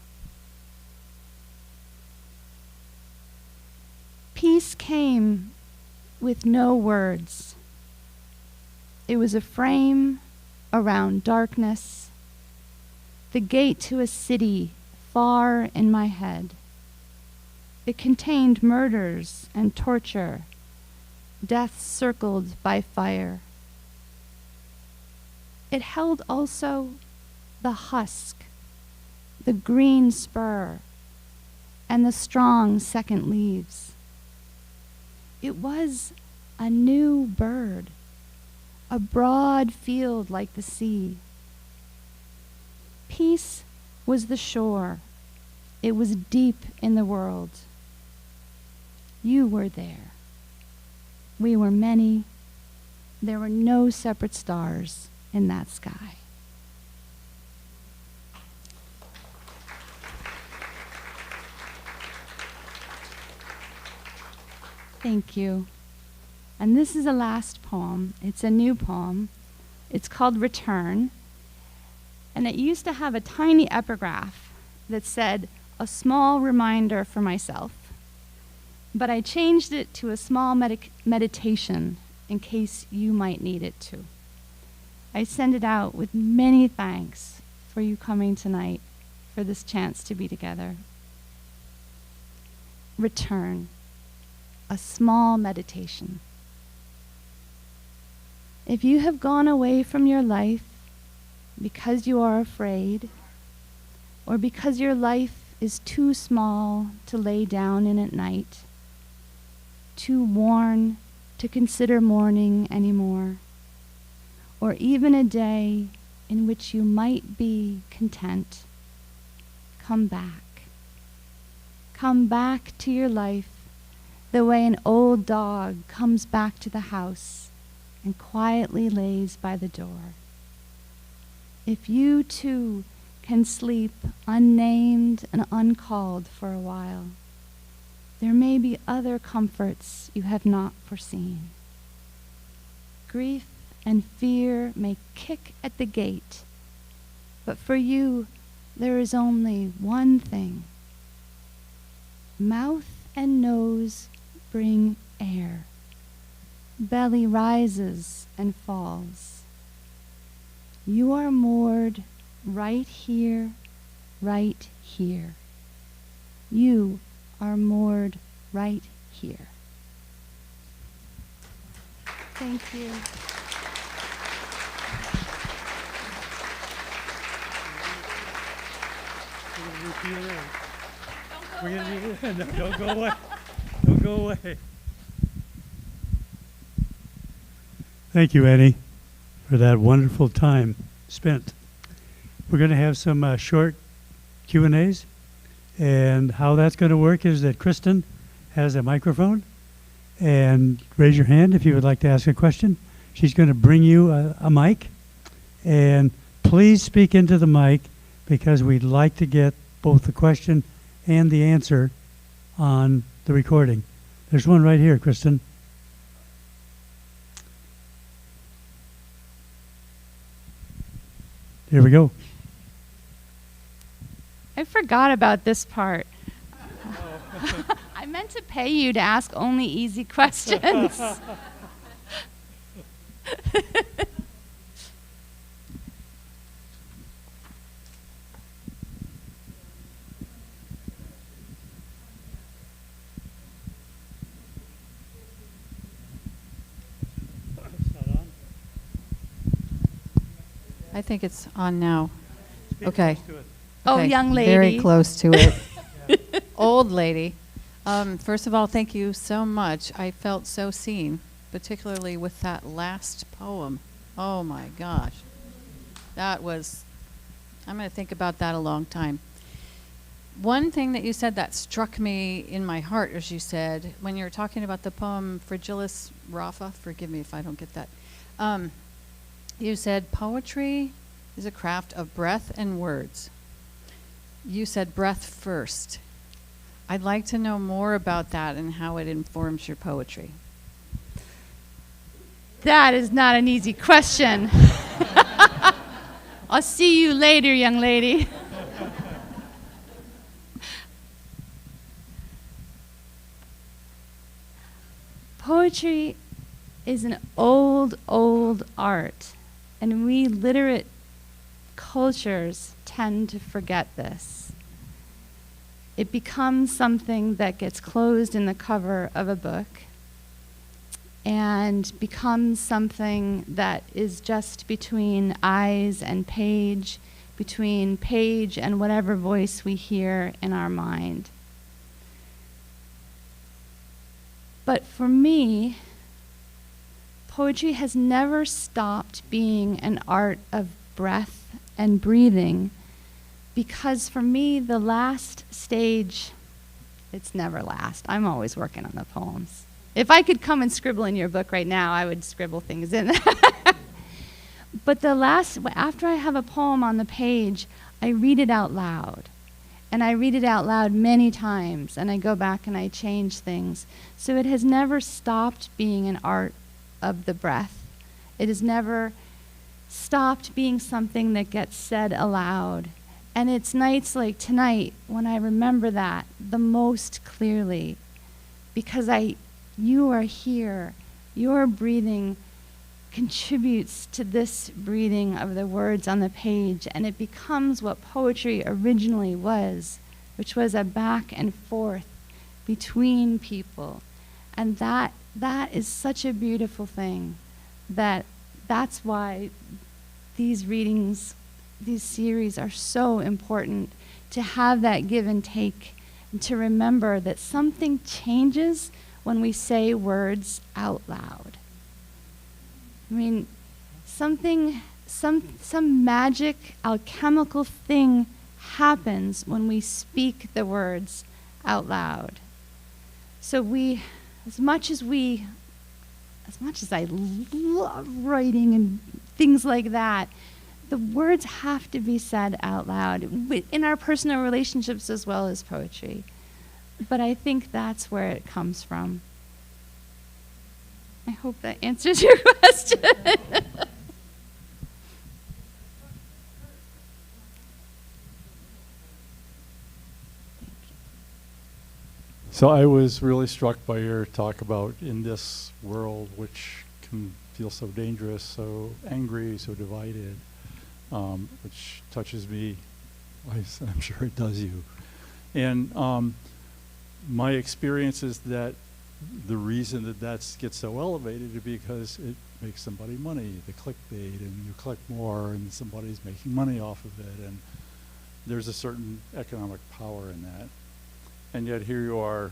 Peace came with no words. It was a frame around darkness, the gate to a city far in my head. It contained murders and torture, death circled by fire. It held also the husk, the green spur, and the strong second leaves. It was a new bird, a broad field like the sea. Peace was the shore. It was deep in the world. You were there. We were many. There were no separate stars in that sky. Thank you. And this is the last poem. It's a new poem. It's called Return. And it used to have a tiny epigraph that said, "A small reminder for myself." But I changed it to a small meditation in case you might need it too. I send it out with many thanks for you coming tonight, for this chance to be together. Return. A small meditation. If you have gone away from your life because you are afraid, or because your life is too small to lay down in at night, too worn to consider mourning anymore, or even a day in which you might be content, come back. Come back to your life the way an old dog comes back to the house and quietly lays by the door. If you too can sleep unnamed and uncalled for a while, there may be other comforts you have not foreseen. Grief and fear may kick at the gate, but for you there is only one thing. Mouth and nose bring air. Belly rises and falls. You are moored right here, right here. You are moored right here. Thank you. No, don't go away. Don't go away. Thank you, Annie, for that wonderful time spent. We're going to have some short Q&As, and how that's going to work is that Kristen has a microphone, and raise your hand if you would like to ask a question. She's going to bring you a mic, and please speak into the mic because we'd like to get both the question and the answer on the recording. There's one right here, Kristen. Here we go. I forgot about this part. I meant to pay you to ask only easy questions. I think it's on now. Okay. Oh, Okay, young lady. Very close to it. Old lady. First of all, thank you so much. I felt so seen, particularly with that last poem. Oh my gosh. That was, I'm going to think about that a long time. One thing that you said that struck me in my heart, as you said, when you were talking about the poem Fragilis Rapha, forgive me if I don't get that. You said poetry is a craft of breath and words. You said breath first. I'd like to know more about that and how it informs your poetry. That is not an easy question. I'll see you later, young lady. Poetry is an old, old art, and we literate cultures tend to forget this. It becomes something that gets closed in the cover of a book and becomes something that is just between eyes and page, between page and whatever voice we hear in our mind. But for me, poetry has never stopped being an art of breath and breathing, because for me, the last stage, it's never last. I'm always working on the poems. If I could come and scribble in your book right now, I would scribble things in. But after I have a poem on the page, I read it out loud. And I read it out loud many times, and I go back and I change things. So it has never stopped being an art of the breath. It has never stopped being something that gets said aloud. And it's nights like tonight when I remember that the most clearly, because you are here. Your breathing contributes to this breathing of the words on the page, and it becomes what poetry originally was, which was a back and forth between people. And that is such a beautiful thing. That's why these readings, these series are so important, to have that give and take, and to remember that something changes when we say words out loud. I mean, some magic alchemical thing happens when we speak the words out loud. So as much as I love writing and things like that, the words have to be said out loud in our personal relationships as well as poetry. But I think that's where it comes from. I hope that answers your question. So I was really struck by your talk about in this world, which can feel so dangerous, so angry, so divided, which touches me. I'm sure it does you. And my experience is that the reason that gets so elevated is because it makes somebody money, the clickbait, and you click more and somebody's making money off of it, and there's a certain economic power in that. And yet here you are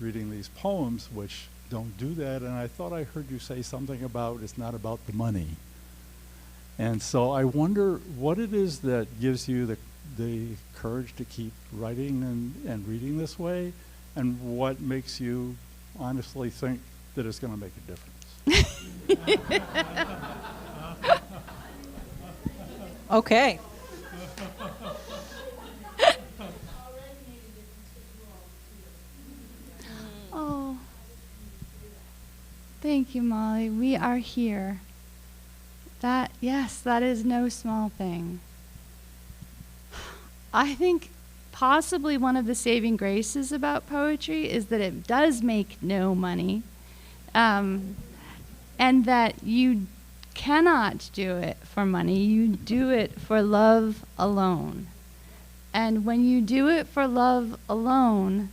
reading these poems which don't do that, and I thought I heard you say something about it's not about the money. And so I wonder what it is that gives you the courage to keep writing and reading this way, and what makes you honestly think that it's going to make a difference. Okay. Oh, thank you, Molly. We are here. Yes, that is no small thing. I think possibly one of the saving graces about poetry is that it does make no money, and that you cannot do it for money. You do it for love alone. And when you do it for love alone,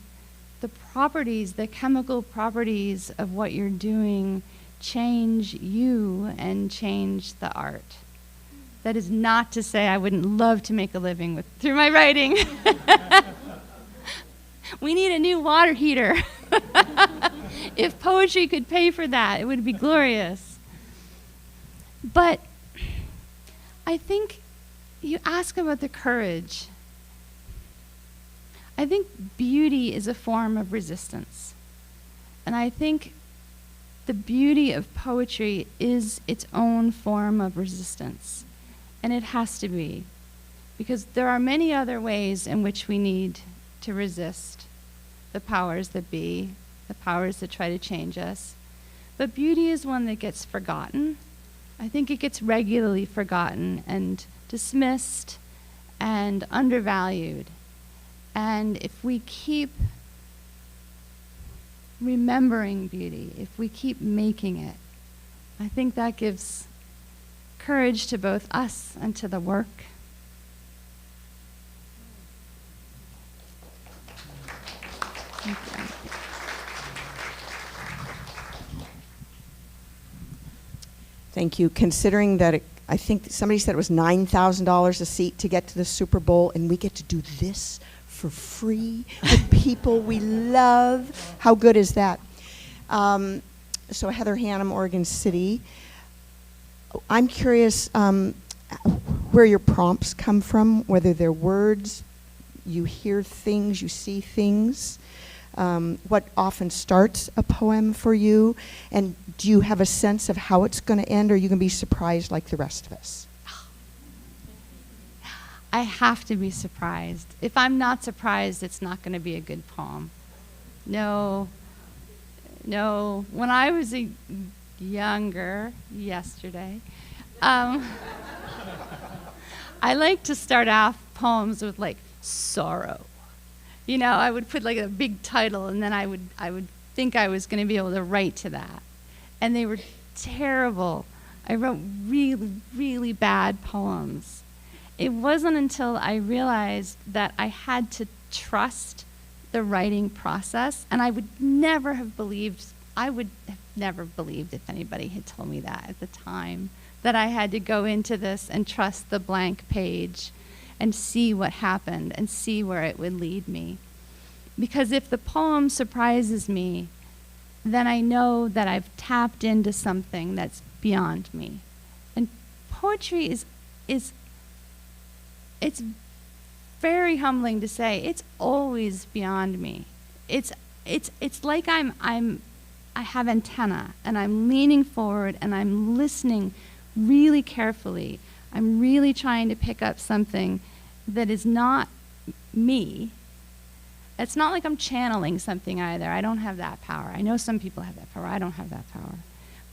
the properties, the chemical properties of what you're doing change you and change the art. That is not to say I wouldn't love to make a living through my writing. We need a new water heater. If poetry could pay for that, it would be glorious. But I think you ask about the courage. I think beauty is a form of resistance. And I think the beauty of poetry is its own form of resistance. And it has to be. Because there are many other ways in which we need to resist the powers that be, the powers that try to change us. But beauty is one that gets forgotten. I think it gets regularly forgotten and dismissed and undervalued. And if we keep remembering beauty, if we keep making it, I think that gives courage to both us and to the work. Thank you. Thank you. Considering that I think somebody said it was $9,000 a seat to get to the Super Bowl, and we get to do this for free with people we love. How good is that? So Heather Hannum, Oregon City. I'm curious where your prompts come from, whether they're words, you hear things, you see things. What often starts a poem for you, and do you have a sense of how it's going to end, or are you going to be surprised like the rest of us? I have to be surprised. If I'm not surprised, it's not going to be a good poem. No. When I was younger, yesterday, I like to start off poems with like sorrow. You know, I would put like a big title, and then I would think I was going to be able to write to that. And they were terrible. I wrote really, really bad poems. It wasn't until I realized that I had to trust the writing process, and I would never have believed if anybody had told me that at the time, that I had to go into this and trust the blank page and see what happened and see where it would lead me. Because if the poem surprises me, then I know that I've tapped into something that's beyond me. And poetry is it's very humbling to say, it's always beyond me. It's like I have antenna, and I'm leaning forward and I'm listening really carefully. I'm really trying to pick up something that is not me. It's not like I'm channeling something either. I don't have that power. I know some people have that power. I don't have that power.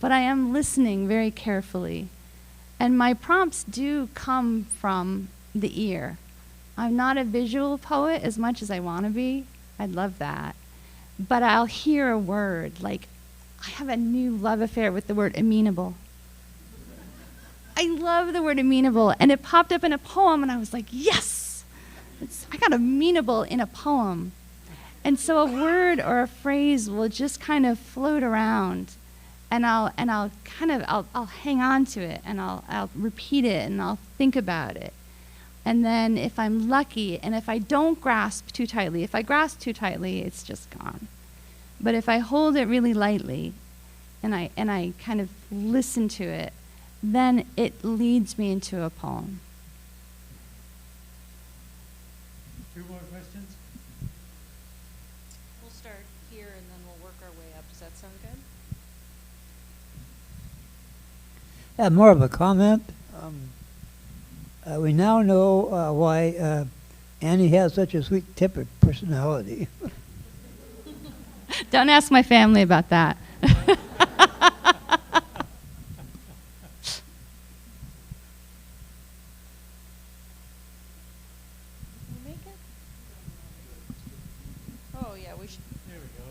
But I am listening very carefully. And my prompts do come from the ear. I'm not a visual poet as much as I want to be. I'd love that. But I'll hear a word, like I have a new love affair with the word amenable. I love the word amenable, and it popped up in a poem, and I was like, yes! I got amenable in a poem. And so a word or a phrase will just kind of float around, and I'll hang on to it, and I'll repeat it, and I'll think about it. And then if I'm lucky, and if I don't grasp too tightly, if I grasp too tightly, it's just gone. But if I hold it really lightly, and I kind of listen to it, then it leads me into a poem. 2 more questions? We'll start here and then we'll work our way up. Does that sound good? More of a comment. We now know why Annie has such a sweet-tempered personality. Don't ask my family about that. yeah, we should. There we go.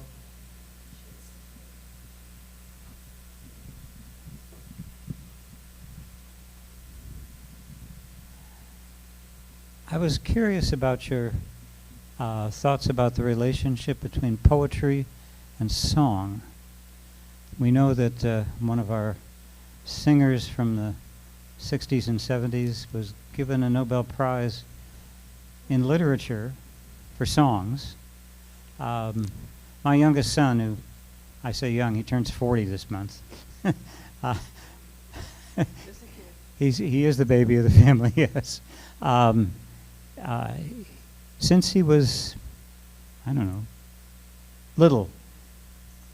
I was curious about your thoughts about the relationship between poetry and song. We know that one of our singers from the 60s and 70s was given a Nobel Prize in literature for songs. My youngest son, who I say young, he turns 40 this month. He is the baby of the family, yes. Since he was, I don't know, little,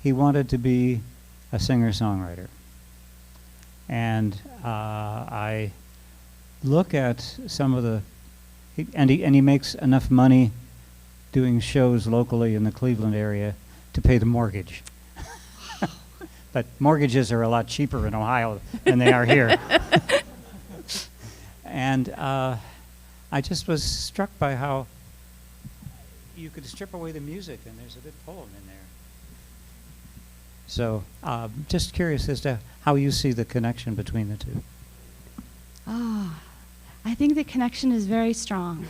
he wanted to be a singer-songwriter. And I look at some of the, he makes enough money doing shows locally in the Cleveland area to pay the mortgage. But mortgages are a lot cheaper in Ohio than they are here. And I just was struck by how you could strip away the music and there's a good poem in there. So just curious as to how you see the connection between the two. I think the connection is very strong.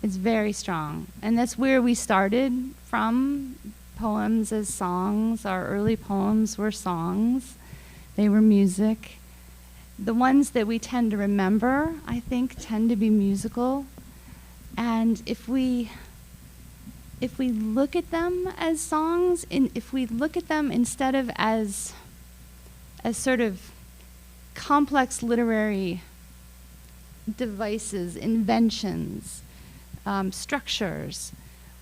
It's very strong. And that's where we started from, poems as songs. Our early poems were songs. They were music. The ones that we tend to remember, I think, tend to be musical. And if we look at them as songs, if we look at them instead of as sort of complex literary devices, inventions, structures,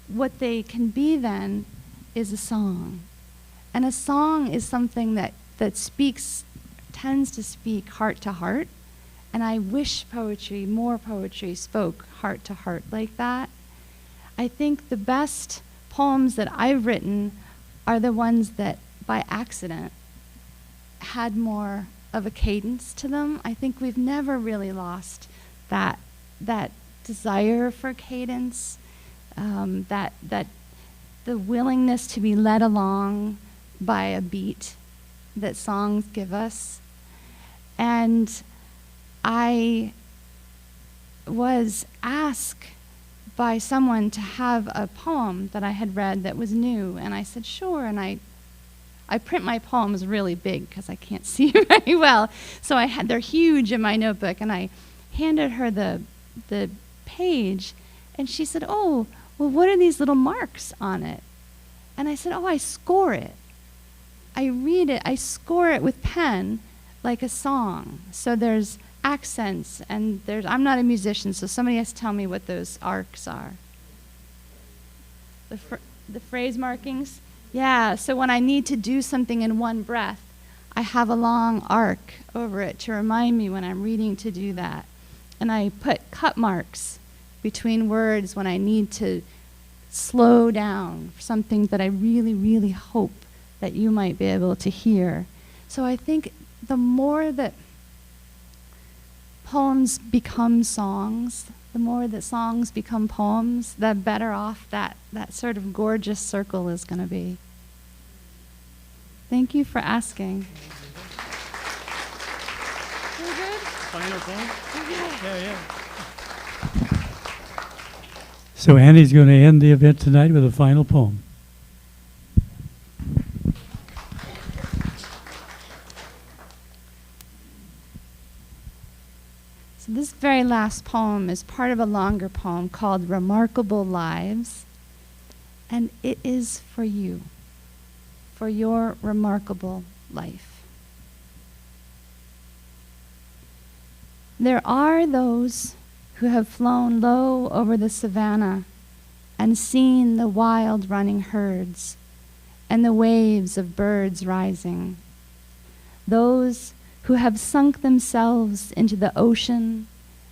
what they can be then is a song. And a song is something that tends to speak heart to heart. And I wish more poetry spoke heart to heart like that. I think the best poems that I've written are the ones that by accident had more of a cadence to them. I think we've never really lost that desire for cadence, that the willingness to be led along by a beat that songs give us. And I was asked by someone to have a poem that I had read that was new, and I said, sure, and I print my poems really big because I can't see very well, so they're huge in my notebook, and I handed her the page, and she said, oh, well, what are these little marks on it? And I said, oh, I score it. I read it, I score it with pen like a song. So there's accents, and I'm not a musician, so somebody has to tell me what those arcs are. The phrase markings? Yeah, so when I need to do something in one breath, I have a long arc over it to remind me when I'm reading to do that. And I put cut marks between words when I need to slow down for something that I really, really hope that you might be able to hear. So I think the more that poems become songs, the more that songs become poems, the better off that sort of gorgeous circle is going to be. Thank you for asking. We're good? Final poem? Okay. Yeah. So Annie's going to end the event tonight with a final poem. So this very last poem is part of a longer poem called Remarkable Lives, and it is for you, for your remarkable life. There are those who have flown low over the savannah and seen the wild running herds and the waves of birds rising. Those who have sunk themselves into the ocean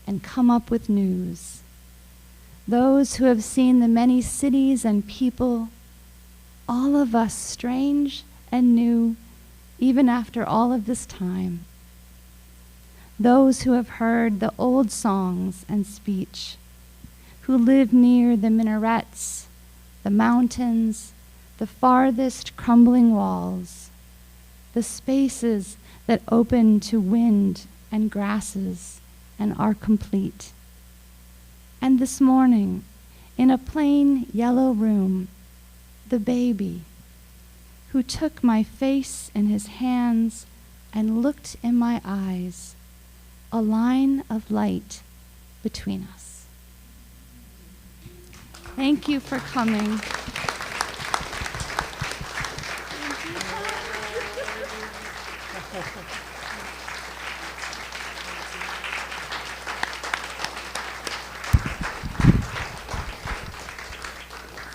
and come up with news. Those who have seen the many cities and people, all of us strange and new, even after all of this time. Those who have heard the old songs and speech, who live near the minarets the mountains, the farthest crumbling walls, the spaces that open to wind and grasses and are complete. And this morning, in a plain yellow room, the baby who took my face in his hands and looked in my eyes, a line of light between us. Thank you for coming.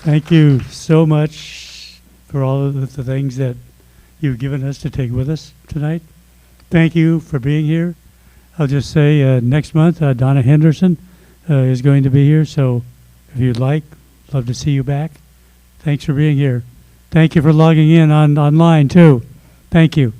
Thank you so much for all of the things that you've given us to take with us tonight. Thank you for being here. I'll just say next month, Donna Henderson is going to be here, so if you'd like, love to see you back. Thanks for being here. Thank you for logging in online, too. Thank you.